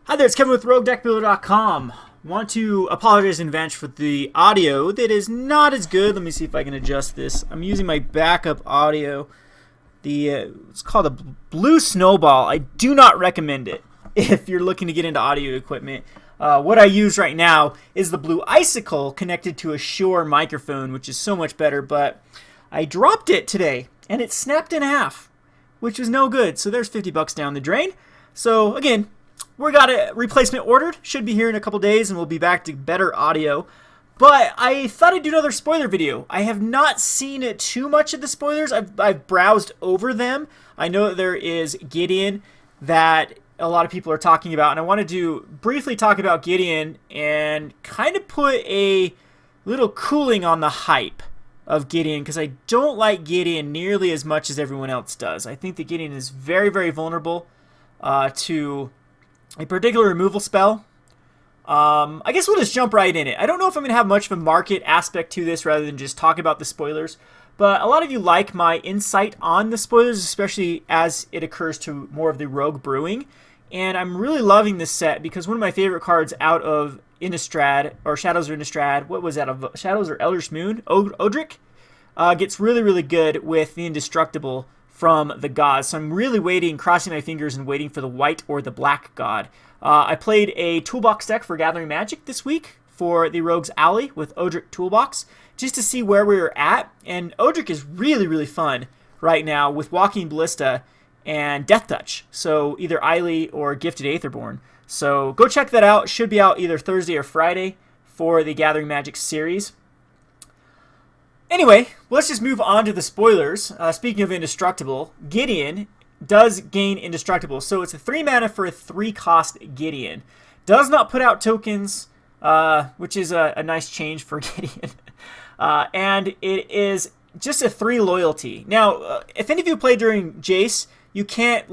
Hi there, it's Kevin with RogueDeckBuilder.com. Want to apologize in advance for the audio that is not as good. Let me see if I can adjust this. I'm using my backup audio. It's called a Blue Snowball. I do not recommend it if you're looking to get into audio equipment. What I use right now is the Blue Icicle connected to a Shure microphone, which is so much better. But I dropped it today, and it snapped in half, which was no good. So there's $50 down the drain. So again, we got a replacement ordered. Should be here in a couple days, and we'll be back to better audio. But I thought I'd do another spoiler video. I have not seen too much of the spoilers. I've browsed over them. I know that there is Gideon that a lot of people are talking about, and I wanted to briefly talk about Gideon and kind of put a little cooling on the hype of Gideon, because I don't like Gideon nearly as much as everyone else does. I think that Gideon is very, very vulnerable to a particular removal spell. I guess we'll just jump right in it. I don't know if I'm going to have much of a market aspect to this rather than just talk about the spoilers, but a lot of you like my insight on the spoilers, especially as it occurs to more of the rogue brewing. And I'm really loving this set because one of my favorite cards out of Innistrad, or Shadows or Innistrad, what was that, of Shadows or Eldritch Moon? Odric, gets really, really good with the Indestructible from the gods. So I'm really waiting, crossing my fingers and waiting for the white or the black god. I played a toolbox deck for Gathering Magic this week for the Rogue's Alley with Odric Toolbox, just to see where we were at. And Odric is really, really fun right now with Walking Ballista and Death Touch. So either Eiley or Gifted Aetherborn. So go check that out. It should be out either Thursday or Friday for the Gathering Magic series. Anyway, let's just move on to the spoilers. Speaking of Indestructible, Gideon does gain Indestructible. So it's a 3 mana for a 3-cost Gideon. Does not put out tokens, which is a nice change for Gideon. And it is just a 3 loyalty. Now, if any of you played during Jace, you can't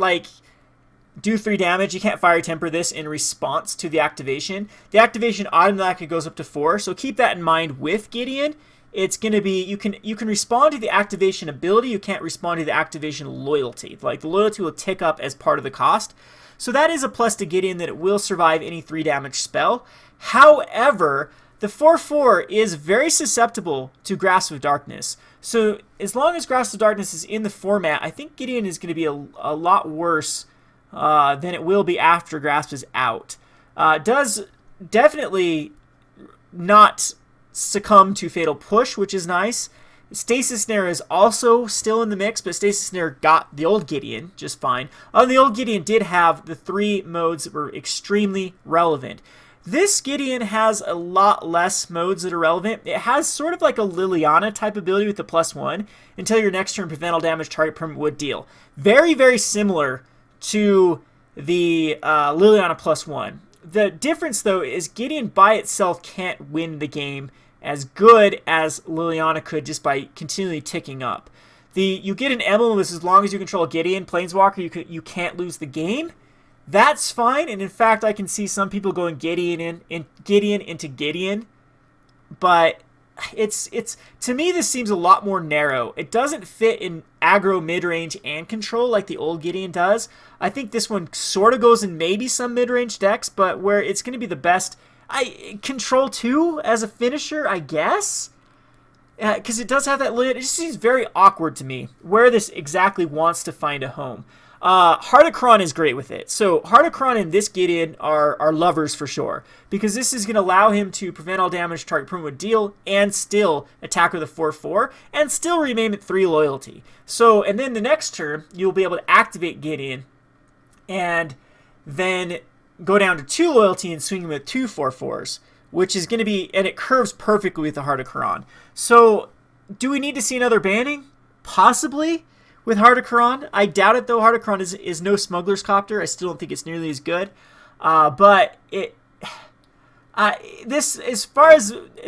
do 3 damage. You can't Fire Temper this in response to the activation. The activation automatically goes up to 4, so keep that in mind with Gideon. It's going to be, you can respond to the activation ability, you can't respond to the activation loyalty. Like, the loyalty will tick up as part of the cost. So that is a plus to Gideon, that it will survive any 3 damage spell. However, the 4/4 is very susceptible to Grasp of Darkness. So as long as Grasp of Darkness is in the format, I think Gideon is going to be a lot worse than it will be after Grasp is out. Does definitely not succumb to Fatal Push, which is nice. Stasis Snare is also still in the mix, but Stasis Snare got the old Gideon just fine. The old Gideon did have the 3 modes that were extremely relevant. This Gideon has a lot less modes that are relevant. It has sort of like a Liliana type ability with the +1. Until your next turn, prevent all damage target permanent would deal. Very, very similar to the Liliana +1. The difference, though, is Gideon by itself can't win the game as good as Liliana could just by continually ticking up. You get an emblem as long as you control Gideon, Planeswalker, you can't lose the game. That's fine, and in fact, I can see some people going Gideon into Gideon, but it's to me, this seems a lot more narrow. It doesn't fit in aggro, mid-range, and control like the old Gideon does. I think this one sort of goes in maybe some mid-range decks, but where it's going to be the best, control 2 as a finisher, I guess, because it does have that limit. It just seems very awkward to me where this exactly wants to find a home. Heartocron is great with it. So Heartocron and this Gideon are lovers for sure, because this is going to allow him to prevent all damage target permanent would deal and still attack with a 4/4 and still remain at 3 loyalty. So, and then the next turn you'll be able to activate Gideon and then go down to 2 loyalty and swing him with 2 4/4s, which is going to be, and it curves perfectly with the Heartocron. So do we need to see another banning? Possibly. With Heartocron, I doubt it though. Heartocron is no Smuggler's Copter. I still don't think it's nearly as good. But this, as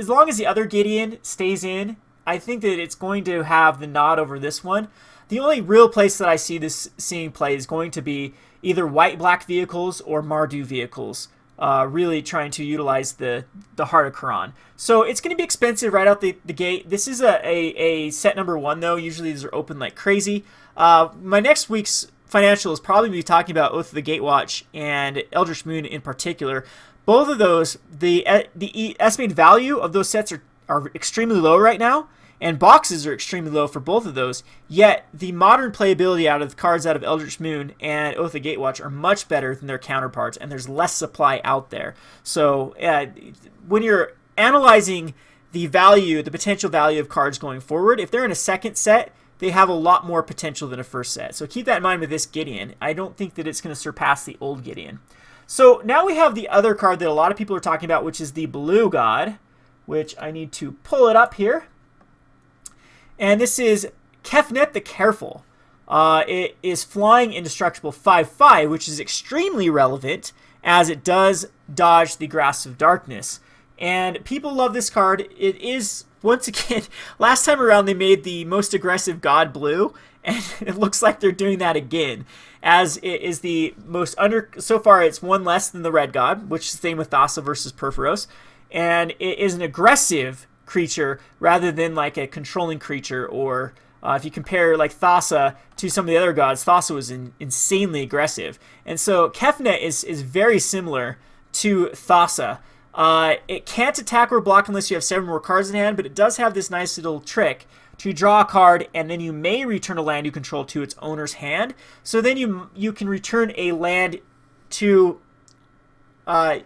long as the other Gideon stays in, I think that it's going to have the nod over this one. The only real place that I see this seeing play is going to be either white-black vehicles or Mardu vehicles. Really trying to utilize the Heartocron. So it's going to be expensive right out the gate. This is a set number 1 though. Usually these are open like crazy. My next week's Financial is probably be talking about Oath of the Gatewatch and Eldritch Moon in particular. Both of those, the estimated value of those sets are extremely low right now, and boxes are extremely low for both of those. Yet the modern playability out of the cards out of Eldritch Moon and Oath of the Gatewatch are much better than their counterparts, and there's less supply out there. So when you're analyzing the value, the potential value of cards going forward, if they're in a second set, they have a lot more potential than a first set. So keep that in mind with this Gideon. I don't think that it's going to surpass the old Gideon. So now we have the other card that a lot of people are talking about, which is the Blue God, which I need to pull it up here. And this is Kefnet the Careful. It is flying indestructible 5/5, which is extremely relevant as it does dodge the Grasp of Darkness. And people love this card. It is, once again, last time around they made the most aggressive God blue, and it looks like they're doing that again. As it is the most so far it's one less than the Red God, which is the same with Thassa versus Perforos. And it is an aggressive creature rather than like a controlling creature, or if you compare like Thassa to some of the other gods, Thassa was insanely aggressive. And so Kefnet is very similar to Thassa. It can't attack or block unless you have 7 more cards in hand, but it does have this nice little trick to draw a card, and then you may return a land you control to its owner's hand. So then you can return a land to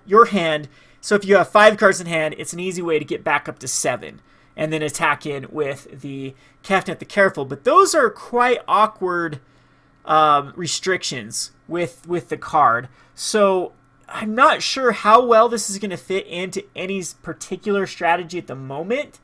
your hand. So if you have 5 cards in hand, it's an easy way to get back up to 7, and then attack in with the Kefnet the Careful. But those are quite awkward restrictions with the card. So I'm not sure how well this is going to fit into any particular strategy at the moment.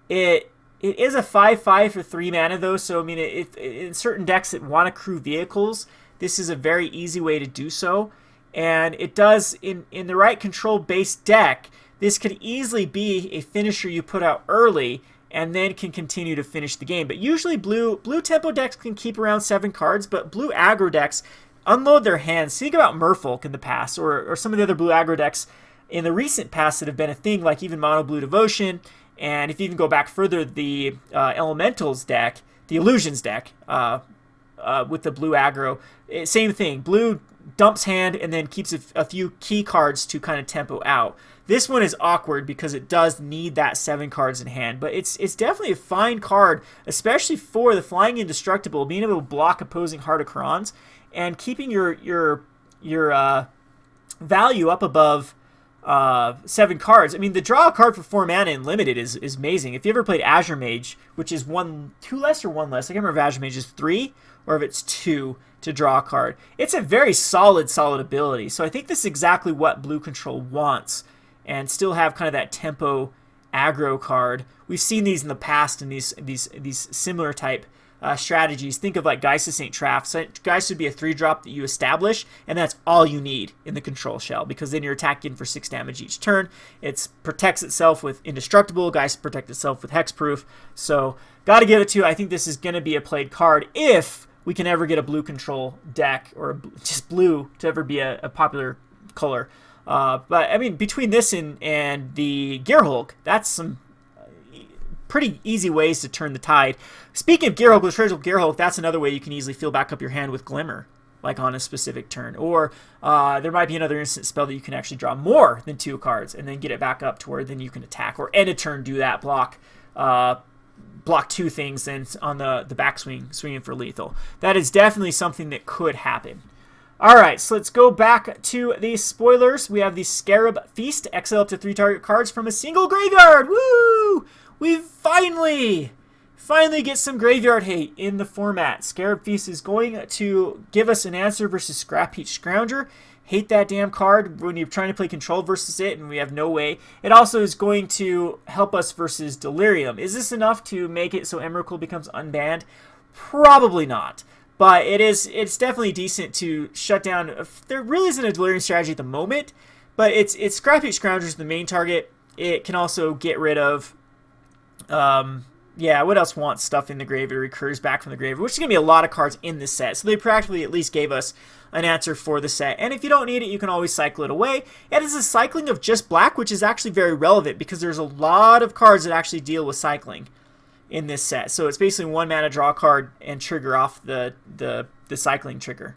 It is a 5/5 for 3 mana though, so I mean, in certain decks that want to crew vehicles, this is a very easy way to do so. And it does, in the right control-based deck, this could easily be a finisher you put out early and then can continue to finish the game. But usually blue tempo decks can keep around 7 cards, but blue aggro decks unload their hands. Think about Merfolk in the past, or some of the other blue aggro decks in the recent past that have been a thing, like even Mono Blue Devotion, and if you even go back further, the Elementals deck, the Illusions deck, with the blue aggro, same thing. Blue dumps hand and then keeps a few key cards to kind of tempo out. This one is awkward because it does need that 7 cards in hand, but it's definitely a fine card, especially for the flying indestructible, being able to block opposing Heart of Khorans and keeping your value up above 7 cards. I mean, the draw a card for 4 mana in limited is amazing. If you ever played Azure Mage, which is 2 less or 1 less, I can't remember if Azure Mage is 3 or if it's 2 to draw a card. It's a very solid ability. So I think this is exactly what blue control wants, and still have kind of that tempo aggro card. We've seen these in the past in these similar type strategies. Think of like Geist of St. Traff. So Geist would be a 3-drop that you establish, and that's all you need in the control shell, because then you're attacking for 6 damage each turn. It protects itself with Indestructible. Geist protects itself with Hexproof. So got to give it to you. I think this is going to be a played card if we can ever get a blue control deck, or just blue to ever be a popular color. But I mean, between this and the Gearhulk, that's some pretty easy ways to turn the tide. Speaking of Gearhulk, with Treasure Gearhulk, that's another way you can easily fill back up your hand with Glimmer, like on a specific turn. Or there might be another instant spell that you can actually draw more than 2 cards and then get it back up to where then you can attack, or end a turn do that, block 2 things, then on the backswing, swinging for lethal. That is definitely something that could happen. Alright, so let's go back to the spoilers. We have the Scarab Feast, exile up to 3 target cards from a single graveyard. Woo! We finally get some graveyard hate in the format. Scarab Feast is going to give us an answer versus Scrapheap Scrounger. Hate that damn card when you're trying to play control versus it, and we have no way. It also is going to help us versus Delirium. Is this enough to make it so Emrakul becomes unbanned? Probably not. But it's definitely decent to shut down. There really isn't a Delirium strategy at the moment, but it's Scrapheap Scrounger is the main target. It can also get rid of, yeah, what else wants stuff in the graveyard, recurs back from the graveyard, which is going to be a lot of cards in this set. So they practically at least gave us an answer for the set. And if you don't need it, you can always cycle it away. It is a cycling of just black, which is actually very relevant because there's a lot of cards that actually deal with cycling. in this set. So it's basically 1 mana, draw a card, and trigger off the cycling trigger.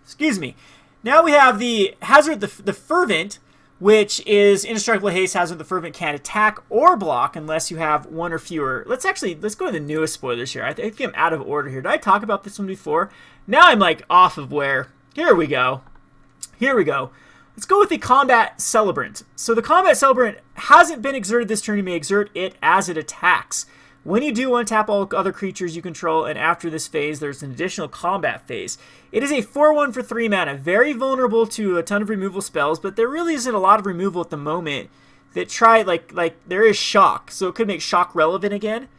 Excuse me. Now we have the Hazard the Fervent, which is indestructible haste. Hazard the Fervent can't attack or block unless you have 1 or fewer. Let's go to the newest spoilers here. I think I'm out of order here. Did I talk about this one before? Now I'm like off of where. Here we go. Here we go. Let's go with the Combat Celebrant. So the Combat Celebrant hasn't been exerted this turn. You may exert it as it attacks. When you do, untap all other creatures you control, and after this phase, there's an additional combat phase. It is a 4/1 for 3 mana, very vulnerable to a ton of removal spells, but there really isn't a lot of removal at the moment that there is Shock, so it could make Shock relevant again.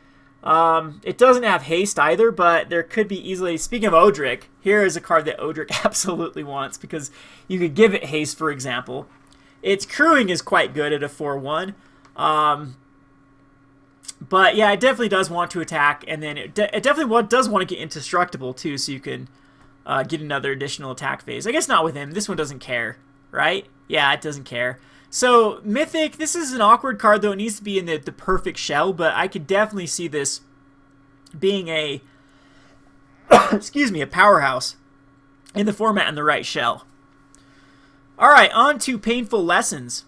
It doesn't have haste either, but there could be easily... Speaking of Odric, here is a card that Odric absolutely wants, because you could give it haste, for example. Its crewing is quite good at a 4/1. But yeah, it definitely does want to attack, and then it definitely does want to get indestructible too, so you can get another additional attack phase. I guess not with him. This one doesn't care, right? Yeah, it doesn't care. So Mythic, this is an awkward card though. It needs to be in the perfect shell, but I could definitely see this being a excuse me, a powerhouse in the format in the right shell. All right, on to Painful Lessons.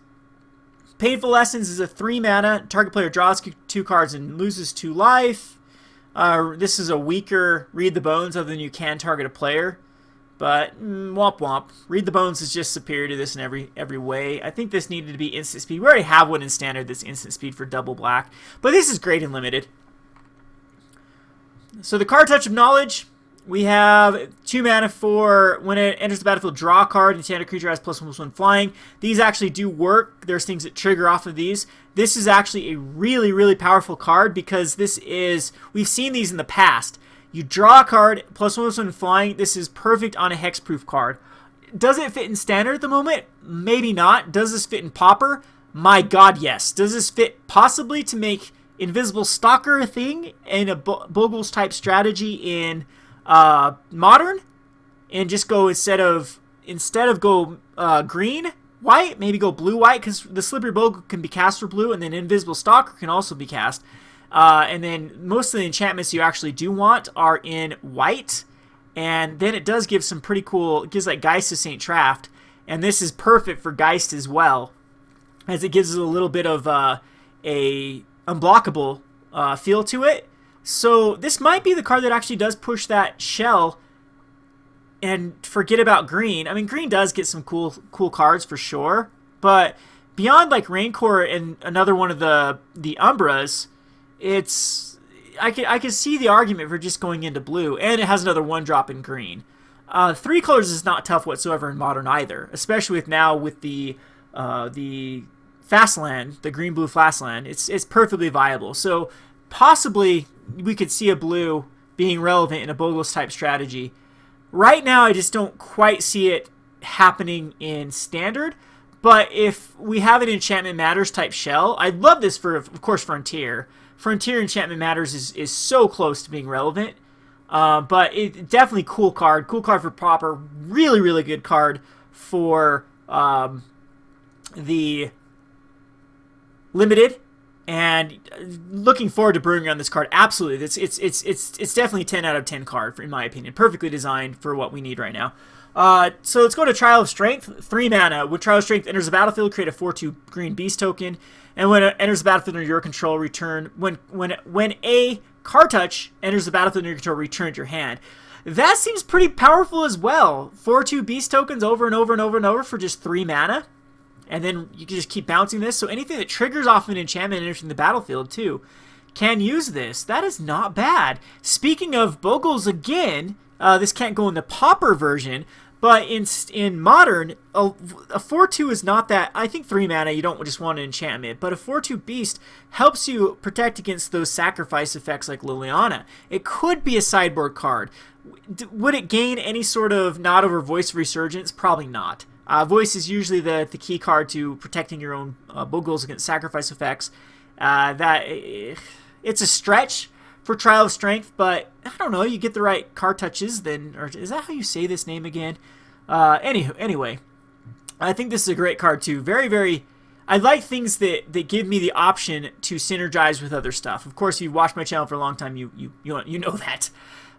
Painful Lessons is a 3 mana. Target player draws 2 cards and loses 2 life. This is a weaker Read the Bones, other than you can target a player. But womp womp. Read the Bones is just superior to this in every way. I think this needed to be instant speed. We already have one in standard that's instant speed for double black. But this is great in limited. So the Cartouch of Knowledge. We have 2 mana for when it enters the battlefield, draw a card, and standard creature has +1/+1 flying. These actually do work. There's things that trigger off of these. This is actually a really, really powerful card because we've seen these in the past. You draw a card, +1/+1 flying. This is perfect on a hexproof card. Does it fit in standard at the moment? Maybe not. Does this fit in Pauper? My god, yes. Does this fit possibly to make Invisible Stalker a thing in a Bogles type strategy in Modern, and just go instead of go green white, maybe go blue white, because the Slippery Bogle can be cast for blue, and then Invisible Stalker can also be cast, and then most of the enchantments you actually do want are in white, and then it does give some pretty cool, it gives like Geist of St. Traft, and this is perfect for Geist as well, as it gives it a little bit of a unblockable feel to it. So this might be the card that actually does push that shell and forget about green. I mean, green does get some cool cards for sure, but beyond like Rancor and another one of the Umbras, I can see the argument for just going into blue, and it has another 1-drop in green. 3 colors is not tough whatsoever in Modern either, especially with the Fastland, the green-blue Fastland. It's perfectly viable. So possibly we could see a blue being relevant in a Bogles type strategy. Right now, I just don't quite see it happening in standard. But if we have an Enchantment Matters type shell, I'd love this for, of course, Frontier. Frontier Enchantment Matters is so close to being relevant. But it definitely cool card. Cool card for Pauper. Really, really good card for the limited. And looking forward to brewing on this card. Absolutely, it's definitely a 10 out of 10 card, in my opinion. Perfectly designed for what we need right now. So let's go to Trial of Strength. 3 mana. When Trial of Strength enters the battlefield, create a 4/2 green beast token. And when it enters the battlefield under your control, return. When a Cartouch enters the battlefield under your control, return to your hand. That seems pretty powerful as well. 4/2 beast tokens over and over and over and over for just 3 mana. And then you can just keep bouncing this. So anything that triggers off an enchantment entering the battlefield, too, can use this. That is not bad. Speaking of Bogles again, this can't go in the Pauper version, but in Modern, a 4/2 is not that. I think 3 mana, you don't just want an enchantment, but a 4/2 beast helps you protect against those sacrifice effects like Liliana. It could be a sideboard card. Would it gain any sort of nod over Voice of Resurgence? Probably not. Voice is usually the key card to protecting your own Bogles against sacrifice effects. It's a stretch for Trial of Strength, but I don't know. You get the right Cartouches, then, or is that how you say this name again? Anyway, I think this is a great card too. Very, very. I like things that give me the option to synergize with other stuff. Of course, if you've watched my channel for a long time, you know that.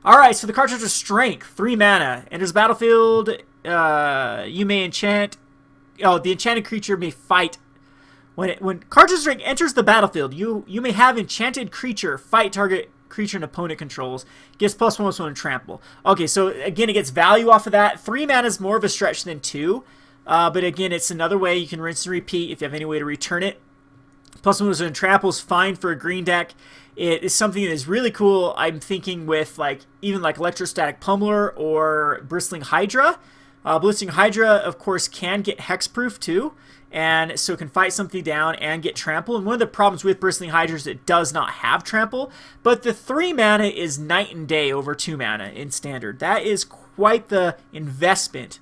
All right, so the Cartouche of Strength, 3 mana, enters the battlefield. You may enchant. Oh, the enchanted creature may fight. When Cartouche of Strength enters the battlefield, you may have enchanted creature fight target creature an opponent controls. Gets +1/+1 and trample. Okay, so again, it gets value off of that. 3 mana is more of a stretch than 2. But again, it's another way you can rinse and repeat if you have any way to return it. +1/+1 and trample is fine for a green deck. It is something that is really cool. I'm thinking with even Electrostatic Pummeler or Bristling Hydra. Bristling Hydra, of course, can get hexproof too, and so can fight something down and get trample. And one of the problems with Bristling Hydra is it does not have trample, but the 3 mana is night and day over 2 mana in standard. That is quite the investment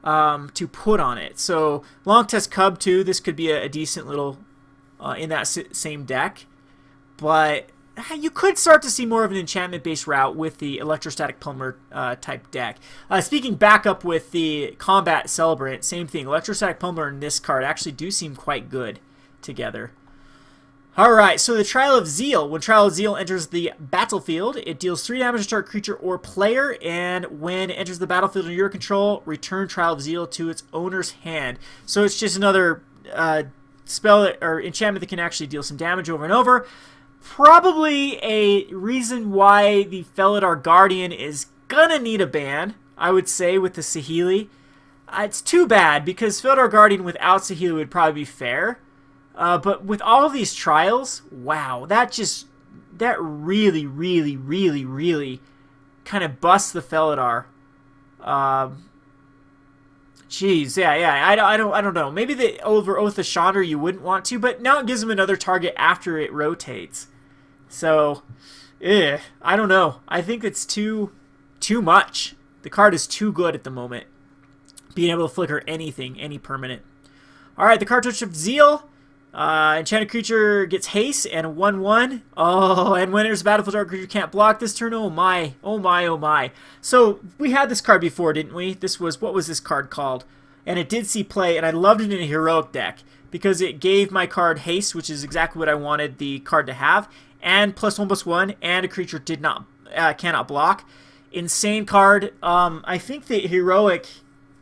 to put on it. So Long Test Cub too, this could be a decent little in that same deck, but you could start to see more of an enchantment based route with the Electrostatic Pummeler type deck. Speaking back up with the Combat Celebrant, same thing. Electrostatic Pummeler and this card actually do seem quite good together. Alright, so the Trial of Zeal. When Trial of Zeal enters the battlefield, it deals 3 damage to target creature or player, and when it enters the battlefield under your control, return Trial of Zeal to its owner's hand. So it's just another spell or enchantment that can actually deal some damage over and over. Probably a reason why the Felidar Guardian is gonna need a ban, I would say, with the Saheeli. It's too bad, because Felidar Guardian without Saheeli would probably be fair. But with all of these trials, wow, that really, really, really, really kind of busts the Felidar. Jeez, yeah, I don't know. Maybe the over Oath of Chandra you wouldn't want to, but now it gives him another target after it rotates. So, I don't know. I think it's too much. The card is too good at the moment, being able to flicker anything, any permanent. All right, the Cartouche of Zeal. Enchanted creature gets haste and a 1/1. Oh, and when enters the battlefield, target creature can't block this turn. Oh my, oh my, oh my. So we had this card before, didn't we? This was, what was this card called? And it did see play, and I loved it in a heroic deck because it gave my card haste, which is exactly what I wanted the card to have, and +1/+1, and a creature cannot block. Insane card. I think the heroic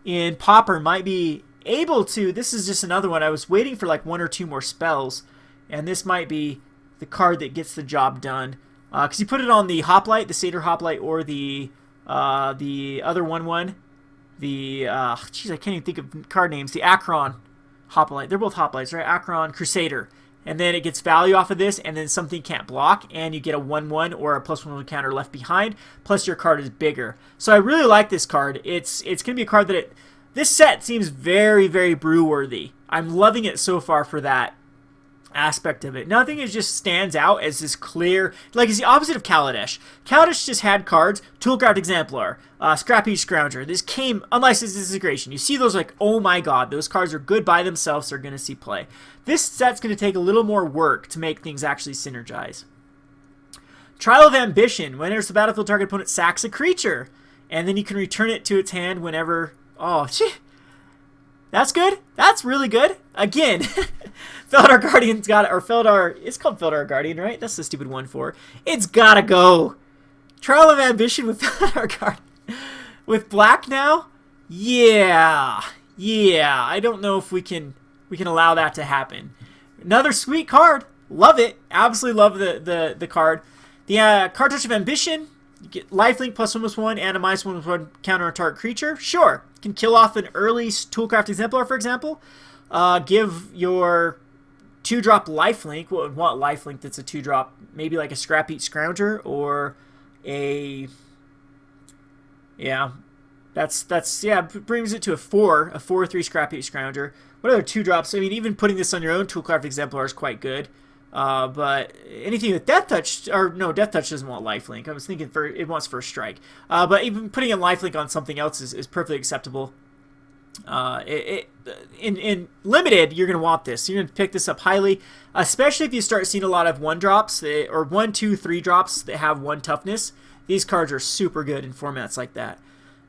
in Pauper might be able to. This is just another one. I was waiting for like 1 or 2 more spells, and this might be the card that gets the job done. Because you put it on the Hoplite, the Satyr Hoplite, or the other 1/1. Jeez, I can't even think of card names. The Akron Hoplite. They're both Hoplites, right? Akron Crusader. And then it gets value off of this, and then something can't block, and you get a 1/1 or a +1/1 counter left behind, plus your card is bigger. So I really like this card. It's going to be a card that this set seems very, very brew-worthy. I'm loving it so far for that aspect of it. Nothing is just stands out as this clear, like it's the opposite of Kaladesh. Kaladesh just had cards, Toolcraft Exemplar, Scrappy Scrounger. This came unlicensed disintegration. You see those like, oh my god, those cards are good by themselves, they're going to see play. This set's going to take a little more work to make things actually synergize. Trial of Ambition. When enters the battlefield, target opponent sacks a creature, and then you can return it to its hand whenever. Oh, gee. That's good. That's really good. Again, Felidar Guardian's got it, or Felidar, it's called Felidar Guardian, right? That's the stupid 1/4. It's gotta go. Trial of Ambition with Felidar Guardian. With black now? Yeah. Yeah. I don't know if we can allow that to happen. Another sweet card. Love it. Absolutely love the card. The Cartouche of Ambition. You get lifelink +1/+1 and a -1/+1 counter on target creature. Sure. Can kill off an early Toolcraft Exemplar, for example. Give your 2-drop lifelink. What would want lifelink that's a 2-drop? Maybe like a Scrappy Scrounger or a. Yeah. Yeah, brings it to a 4/3 Scrappy Scrounger. What other 2-drops? I mean, even putting this on your own Toolcraft Exemplar is quite good. But anything with Death Touch, or no, Death Touch doesn't want lifelink. I was thinking it wants First Strike. But even putting a lifelink on something else is perfectly acceptable. In limited, you're going to want this. You're going to pick this up highly, especially if you start seeing a lot of 1-drops or 1, 2, 3 drops that have 1 toughness. These cards are super good in formats like that.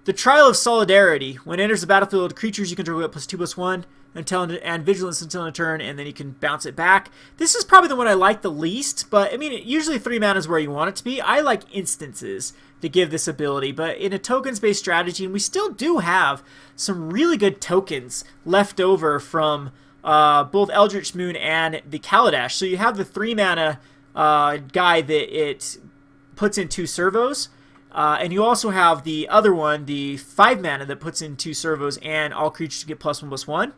The Trial of Solidarity. When it enters the battlefield, creatures you control get +2/+1 and vigilance until a turn, and then you can bounce it back. This is probably the one I like the least, but I mean, usually 3 mana is where you want it to be. I like instances to give this ability, but in a tokens-based strategy, and we still do have some really good tokens left over from both Eldritch Moon and the Kaladesh. So you have the 3 mana guy that it puts in 2 servos, and you also have the other one, the 5 mana that puts in 2 servos and all creatures get +1/+1.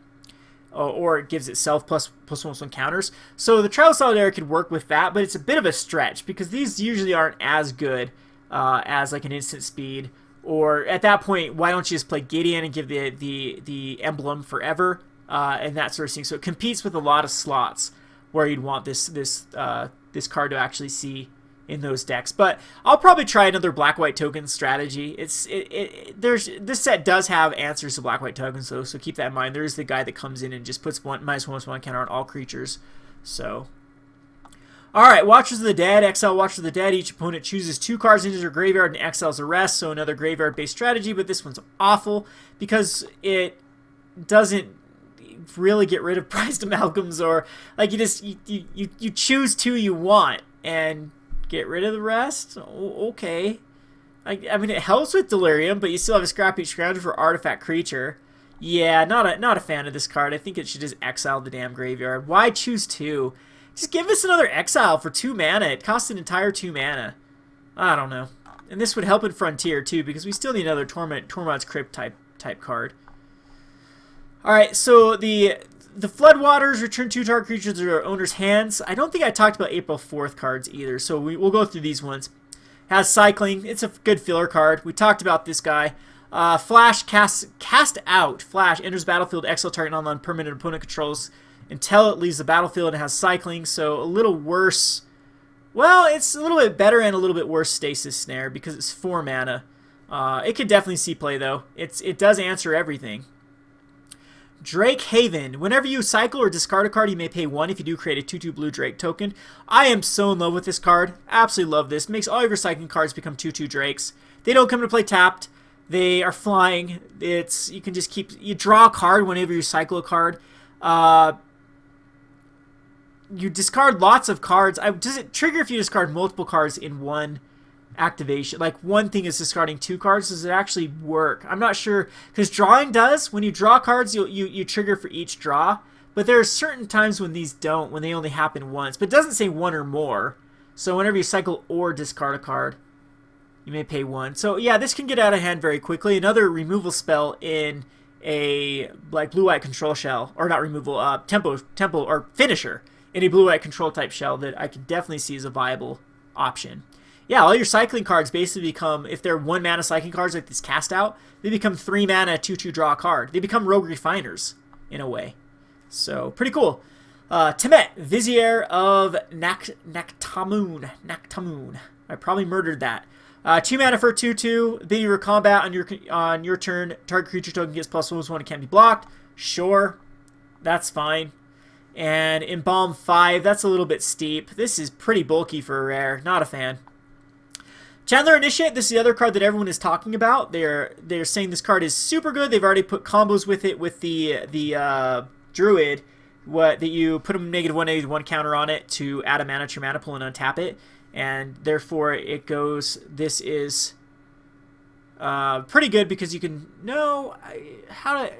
Or it gives itself +1/+1 counters. So the Trial of Solidarity could work with that, but it's a bit of a stretch because these usually aren't as good as like an instant speed. Or at that point, why don't you just play Gideon and give the emblem forever and that sort of thing. So it competes with a lot of slots where you'd want this card to actually see in those decks. But I'll probably try another black-white token strategy. This set does have answers to black-white tokens though, so keep that in mind. There's the guy that comes in and just puts -1/+1 counter on all creatures. So, all right, Watchers of the Dead. Exile Watchers of the Dead. Each opponent chooses 2 cards into their graveyard and exiles the rest. So another graveyard-based strategy, but this one's awful because it doesn't really get rid of prized amalgams, or like you choose 2 you want and get rid of the rest. Okay, I mean it helps with Delirium, but you still have a Scrappy Scrounger for Artifact Creature. Yeah, not a fan of this card. I think it should just exile the damn graveyard. Why choose 2? Just give us another exile for 2 mana. It costs an entire 2 mana. I don't know. And this would help in Frontier too, because we still need another Tormod's Crypt type card. All right, so the Floodwaters return 2 target creatures to their owner's hands. I don't think I talked about April 4th cards either, so we'll go through these ones. Has Cycling. It's a good filler card. We talked about this guy. Flash cast out. Flash enters battlefield, exile target non-land permanent opponent controls until it leaves the battlefield, and has Cycling, so a little worse. Well, it's a little bit better and a little bit worse Stasis Snare because it's 4 mana. It could definitely see play though. It does answer everything. Drake Haven. Whenever you cycle or discard a card, you may pay 1 if you do create a 2/2 blue Drake token. I am so in love with this card. Absolutely love this. Makes all of your cycling cards become 2/2 Drakes. They don't come to play tapped. They are flying. You can just you draw a card whenever you cycle a card. You discard lots of cards. Does it trigger if you discard multiple cards in one activation? Like one thing is discarding 2 cards. Does it actually work? I'm not sure, because drawing does. When you draw cards, you trigger for each draw, but there are certain times when these don't, when they only happen once. But it doesn't say 1 or more. So whenever you cycle or discard a card, you may pay 1. So yeah, this can get out of hand very quickly. Another removal spell in a like blue-white control shell, or not removal, tempo or finisher in a blue-white control type shell that I could definitely see as a viable option. Yeah, all your cycling cards basically become, if they're 1 mana cycling cards like this cast out, they become 3 mana 2/2 draw a card. They become Rogue Refiners in a way. So pretty cool. Temet, Vizier of Naktamun. I probably murdered that. 2 mana for 2/2. Beginning your combat on your turn, target creature token gets +1/+1. It can't be blocked. Sure, that's fine. And Embalm 5, that's a little bit steep. This is pretty bulky for a rare. Not a fan. Chandler Initiate, this is the other card that everyone is talking about. They're saying this card is super good. They've already put combos with it with the Druid, that you put a -1/-1 counter on it to add a mana to your mana pool and untap it, and therefore it goes. This is pretty good because you can know how to.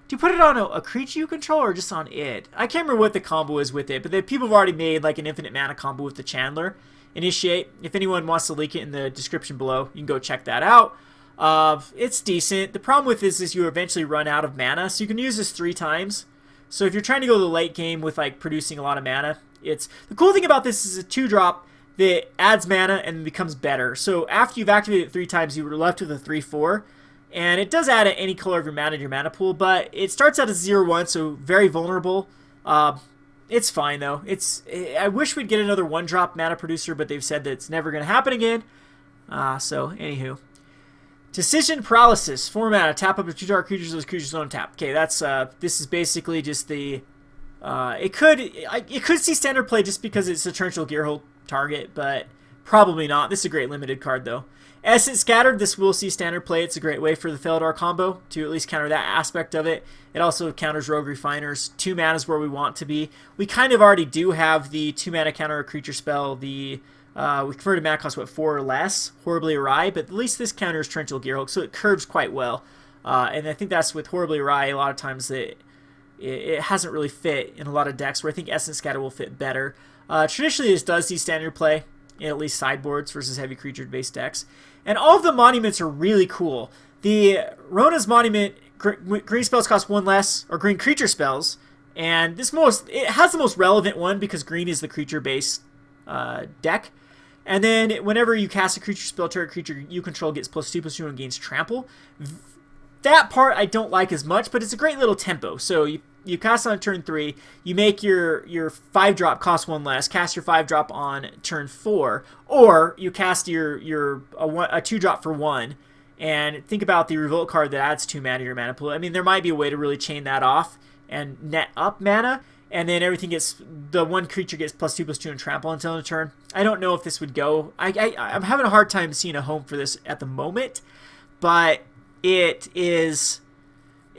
Do you put it on a creature you control or just on it? I can't remember what the combo is with it, but people have already made like an infinite mana combo with the Chandler Initiate. If anyone wants to link it in the description below, you can go check that out. It's decent. The problem with this is you eventually run out of mana, so you can use this 3 times. So if you're trying to go the late game with like producing a lot of mana, the cool thing about this is a 2-drop that adds mana and becomes better. So after you've activated it 3 times, you were left with a 3/4. And it does add any color of your mana to your mana pool, but it starts out as 0/1, so very vulnerable. It's fine though. I wish we'd get another 1-drop mana producer, but they've said that it's never going to happen again. So anywho, Decision Paralysis, 4 mana, tap up to 2 dark creatures. Those creatures don't tap. Okay, this is basically just the. It could see standard play just because it's a torrential Gearhold target, but probably not. This is a great limited card though. Essence Scattered, this will see standard play. It's a great way for the Feldar combo to at least counter that aspect of it. It also counters Rogue Refiners. 2 mana is where we want to be. We kind of already do have the 2 mana counter a creature spell. We converted mana cost, 4 or less? Horribly Awry, but at least this counters Torrential Gearhulk, so it curves quite well. And I think that's with Horribly Awry, a lot of times it hasn't really fit in a lot of decks, where I think Essence Scatter will fit better. Traditionally, this does see standard play in at least sideboards versus heavy creature-based decks. And all of the monuments are really cool. The Rona's Monument, green spells cost 1 less, or green creature spells, and it has the most relevant one because green is the creature-based deck. And then whenever you cast a creature spell, target creature you control gets +2/+2 and gains trample. That part I don't like as much, but it's a great little tempo. So you cast on turn 3, you make your 5-drop cost 1 less, cast your 5-drop on turn 4, or you cast your 2-drop for 1, and think about the Revolt card that adds 2 mana to your mana pool. I mean, there might be a way to really chain that off and net up mana, and then the one creature gets +2/+2 and trample until end of turn. I don't know if this would go. I'm having a hard time seeing a home for this at the moment, but it is.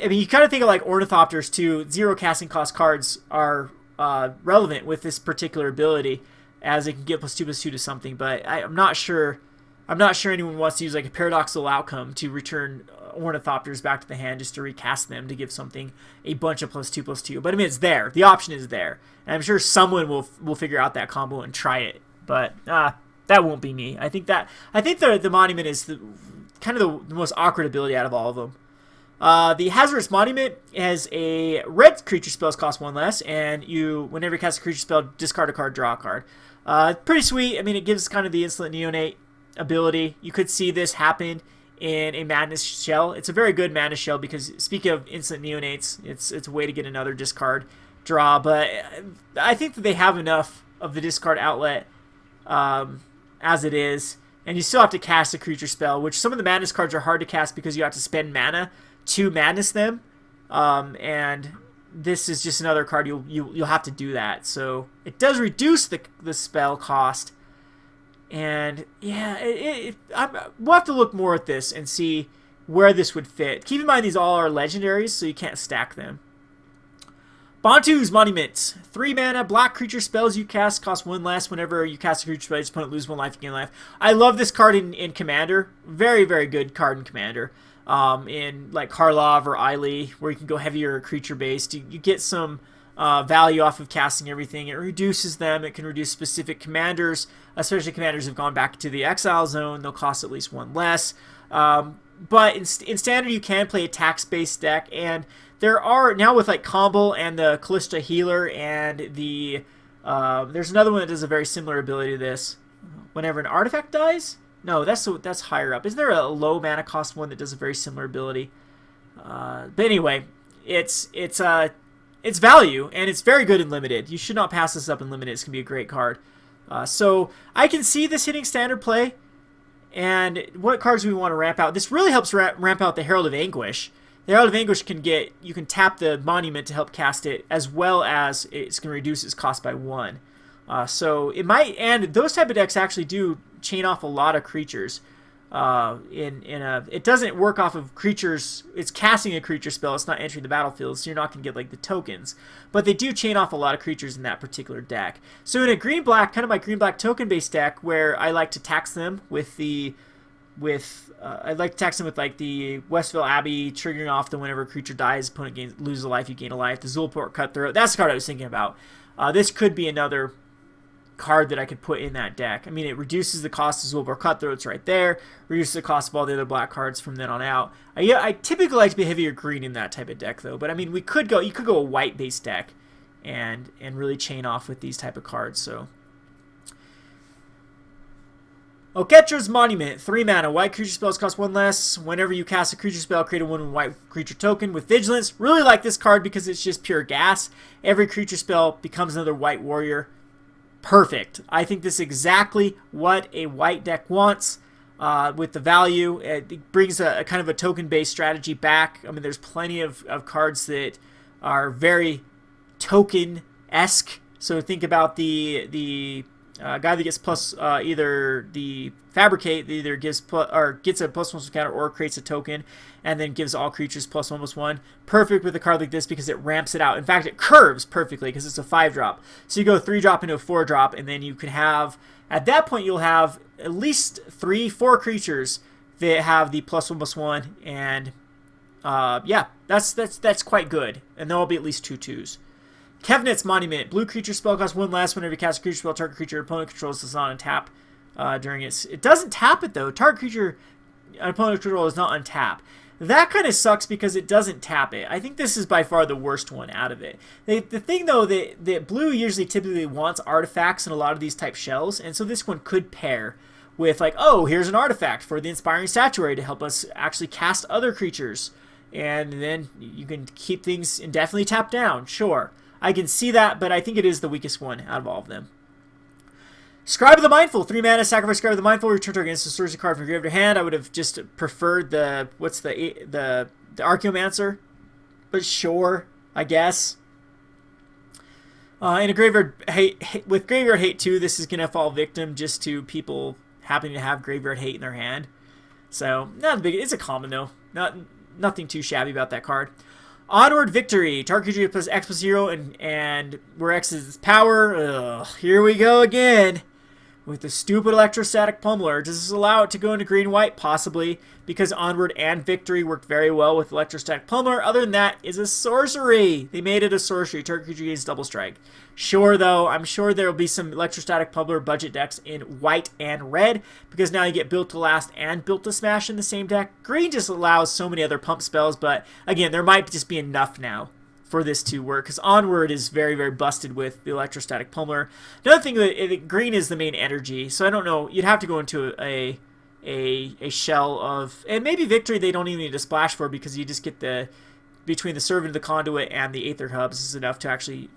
I mean, you kind of think of like Ornithopters too. 0 casting cost cards are relevant with this particular ability, as it can get +2/+2 to something. But I'm not sure. I'm not sure anyone wants to use like a Paradoxical Outcome to return Ornithopters back to the hand just to recast them to give something a bunch of +2/+2. But I mean, it's there. The option is there, and I'm sure someone will figure out that combo and try it. But that won't be me. I think the Monument is kind of the most awkward ability out of all of them. The Hazardous Monument has a red creature spells cost 1 less, and whenever you cast a creature spell, discard a card, draw a card. Pretty sweet. I mean, it gives kind of the instant neonate ability. You could see this happen in a Madness Shell. It's a very good Madness Shell because, speaking of instant neonates, it's a way to get another discard draw. But I think that they have enough of the discard outlet as it is, and you still have to cast a creature spell, which some of the Madness cards are hard to cast because you have to spend mana to madness them, and this is just another card you'll have to do that. So it does reduce the spell cost, and yeah, we'll have to look more at this and see where this would fit. Keep in mind these all are legendaries, so you can't stack them. Bantu's Monument. 3 mana, black creature spells you cast cost 1 less. Whenever you cast a creature spell, your opponent lose 1 life, you gain life. I love this card in Commander. Very, very good card in Commander. In like Karlov or Eiley, where you can go heavier creature based, you get some value off of casting everything. It reduces them. It can reduce specific commanders, especially commanders who've gone back to the exile zone. They'll cost at least 1 less. But in standard, you can play a tax-based deck, and there are now with like Combo and the Callista Healer, and there's another one that does a very similar ability to this. Whenever an artifact dies. No, that's higher up. Isn't there a low mana cost one that does a very similar ability? But anyway, it's value, and it's very good in limited. You should not pass this up in limited. It's gonna be a great card. So I can see this hitting standard play. And what cards do we want to ramp out? This really helps ramp out the Herald of Anguish. The Herald of Anguish you can tap the Monument to help cast it, as well as it's going to reduce its cost by 1. So it might, and those type of decks actually do chain off a lot of creatures. It doesn't work off of creatures. It's casting a creature spell. It's not entering the battlefield, so you're not going to get like the tokens. But they do chain off a lot of creatures in that particular deck. So in a green-black, kind of my green-black token-based deck, where I like to tax them with I'd like to tax them with like the Westville Abbey, triggering off the whenever a creature dies, opponent loses a life, you gain a life. The Zulport Cutthroat. That's the card I was thinking about. This could be another card that I could put in that deck. I mean, it reduces the cost of Zulport Cutthroats right there, reduces the cost of all the other black cards from then on out. I typically like to be heavier green in that type of deck though, but I mean, you could go a white based deck and really chain off with these type of cards. So Oketra's Monument, 3 mana, white creature spells cost 1 less. Whenever you cast a creature spell, create a 1 white creature token with Vigilance. Really like this card because it's just pure gas. Every creature spell becomes another white warrior. Perfect. I think this is exactly what a white deck wants with the value. It brings a kind of a token-based strategy back. I mean, there's plenty of cards that are very token-esque. So think about the guy that gets plus either the Fabricate that either gives gets a +1/+1 counter or creates a token, and then gives all creatures +1/+1. Perfect with a card like this because it ramps it out. In fact, it curves perfectly because it's a 5-drop. So you go 3-drop into a 4-drop, and then you can have, at that point, you'll have at least 3-4 creatures that have the +1/+1, and yeah, that's quite good. And there'll be at least 2/2s. Kevnet's Monument. Blue creature spell costs 1 less whenever you cast a creature spell. Target creature opponent controls does not untap during its. It doesn't tap it though. Target creature an opponent controls does not untap. That kind of sucks because it doesn't tap it. I think this is by far the worst one out of it. The thing though that blue usually typically wants artifacts in a lot of these type shells, and so this one could pair with like, oh, here's an artifact for the Inspiring Statuary to help us actually cast other creatures, and then you can keep things indefinitely tapped down. Sure. I can see that, but I think it is the weakest one out of all of them. Scribe of the Mindful. 3 mana, sacrifice Scribe of the Mindful, return target instant sorcery card from your grave to hand. I would have just preferred the Archaeomancer, but sure, I guess. In a Graveyard Hate, with Graveyard Hate 2, this is going to fall victim just to people happening to have Graveyard Hate in their hand. So, not big. It's a common, though. Nothing too shabby about that card. Onward Victory. Target creature plus X+0 and where X is its power. Ugh, here we go again with the stupid Electrostatic Pummeler. Does this allow it to go into green-white? Possibly, because Onward and Victory worked very well with Electrostatic Pummeler. Other than that, it's a sorcery. They made it a sorcery. Target creature gains double strike. Sure, though, I'm sure there will be some Electrostatic Pummeler budget decks in white and red, because now you get Built to Last and Built to Smash in the same deck. Green just allows so many other pump spells, but again, there might just be enough now for this to work, because Onward is very, very busted with the Electrostatic Pummeler. Another thing, that green is the main energy, so I don't know, you'd have to go into a shell of, and maybe Victory they don't even need to splash for, because you just get the, between the Servant of the Conduit and the Aether Hubs is enough to actually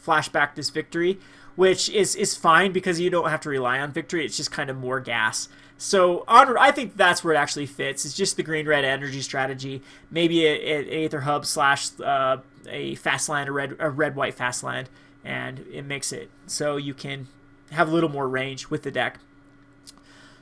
flashback this Victory, which is fine because you don't have to rely on Victory. It's just kind of more gas. So Onward, I think that's where it actually fits. It's just the green-red energy strategy. Maybe an Aether Hub slash a fast land, a red-white fast land, and it makes it so you can have a little more range with the deck.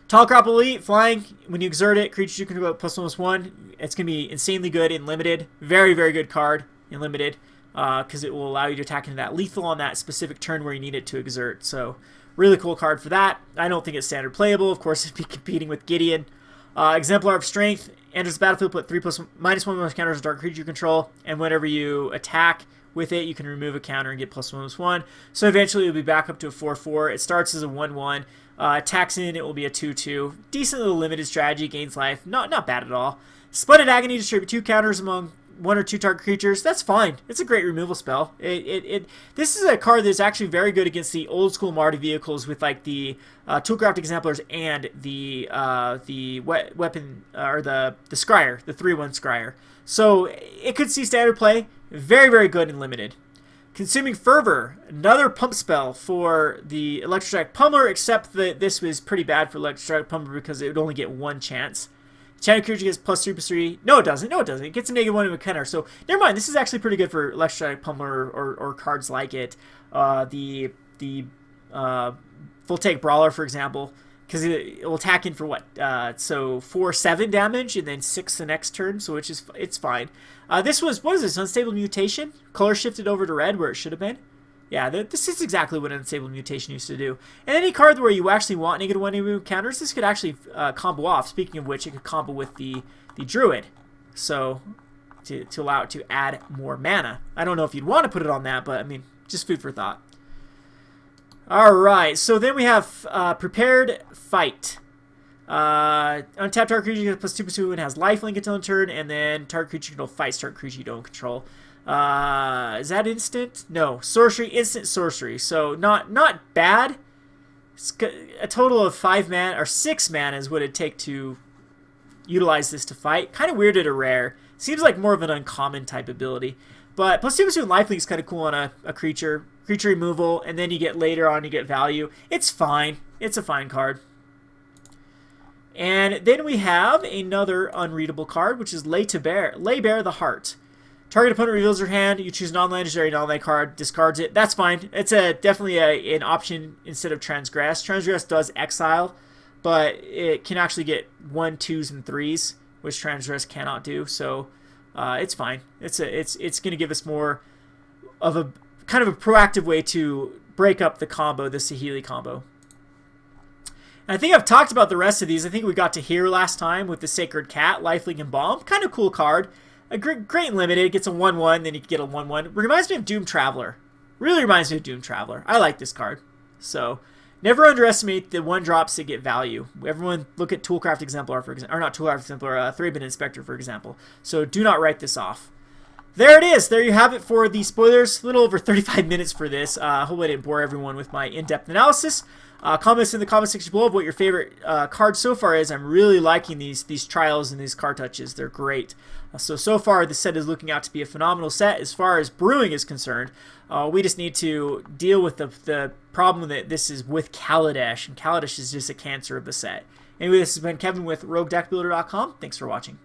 Tall Crop Elite, flying. When you exert it, creatures you can go +1/+1. It's going to be insanely good in limited. Very, very good card in limited. Because it will allow you to attack into that lethal on that specific turn where you need it to exert. So, really cool card for that. I don't think it's standard playable. Of course, it'd be competing with Gideon. Exemplar of Strength. Enters the battlefield, put -1/-1 counters on target creature you control. And whenever you attack with it, you can remove a counter and get +1/+1. So, eventually, it'll be back up to a 4/4. It starts as a 1/1. Attacks in, it will be a 2/2. Decently limited strategy, gains life. Not bad at all. Splendid Agony, distribute 2 counters among 1 or 2 target creatures. That's fine. It's a great removal spell. This is a card that's actually very good against the old school Marty vehicles with like the Toolcraft Exemplars and the weapon or the Scryer, the 3/1 Scryer. So it could see standard play. Very, very good and limited. Consuming Fervor, another pump spell for the Electrostatic Pummeler, except that this was pretty bad for Electrostatic Pummeler because it would only get 1 chance. Enchanted creature gets +3/+3. No, it doesn't. No, it doesn't. It gets a -1 with counter. So, never mind. This is actually pretty good for Electrostatic Pummeler or cards like it. The Voltaic Brawler, for example, because it will attack in for what? So 4/7 damage and then 6 the next turn. So it's fine. This was, what is this? Unstable Mutation. Color shifted over to red where it should have been. Yeah, this is exactly what Unstable Mutation used to do. And any card where you actually want -1 counters, this could actually combo off. Speaking of which, it could combo with the Druid. So, to allow it to add more mana. I don't know if you'd want to put it on that, but I mean, just food for thought. Alright, so then we have Prepared Fight. Untapped target creature gets +2/+2 and has lifelink until turn, and then target creature control fights target creature you don't control. Is that instant? No. Sorcery, instant sorcery. So not bad. It's a total of 5 mana or 6 mana is what it'd take to utilize this to fight. Kind of weird at a rare. Seems like more of an uncommon type ability. But +2/+2 and lifelink is kind of cool on a creature removal, and then you get later on you get value. It's fine. It's a fine card. And then we have another unreadable card, which is Lay Bare the Heart. Target opponent reveals their hand. You choose non-legendary non-land card, discards it. That's fine. It's definitely an option instead of Transgress. Transgress does exile, but it can actually get 1, 2s, and 3s, which Transgress cannot do. So it's fine. It's going to give us more of a kind of a proactive way to break up the combo, the Saheeli combo. And I think I've talked about the rest of these. I think we got to here last time with the Sacred Cat, Lifelink, and Bomb. Kind of cool card. A great limited. It gets a 1/1, then you can get a 1/1. Reminds me of Doom Traveler. Really reminds me of Doom Traveler. I like this card. So never underestimate the 1-drops that get value. Everyone look at Toolcraft Exemplar, for example. Or not Toolcraft Exemplar, 3-Bit Inspector, for example. So do not write this off. There it is. There you have it for the spoilers. A little over 35 minutes for this. I hope I didn't bore everyone with my in-depth analysis. Comments in the comment section below of what your favorite card so far is. I'm really liking these trials and these Cartouches. They're great. So far, the set is looking out to be a phenomenal set. As far as brewing is concerned, we just need to deal with the problem that this is with Kaladesh, and Kaladesh is just a cancer of the set. Anyway, this has been Kevin with RogueDeckBuilder.com. Thanks for watching.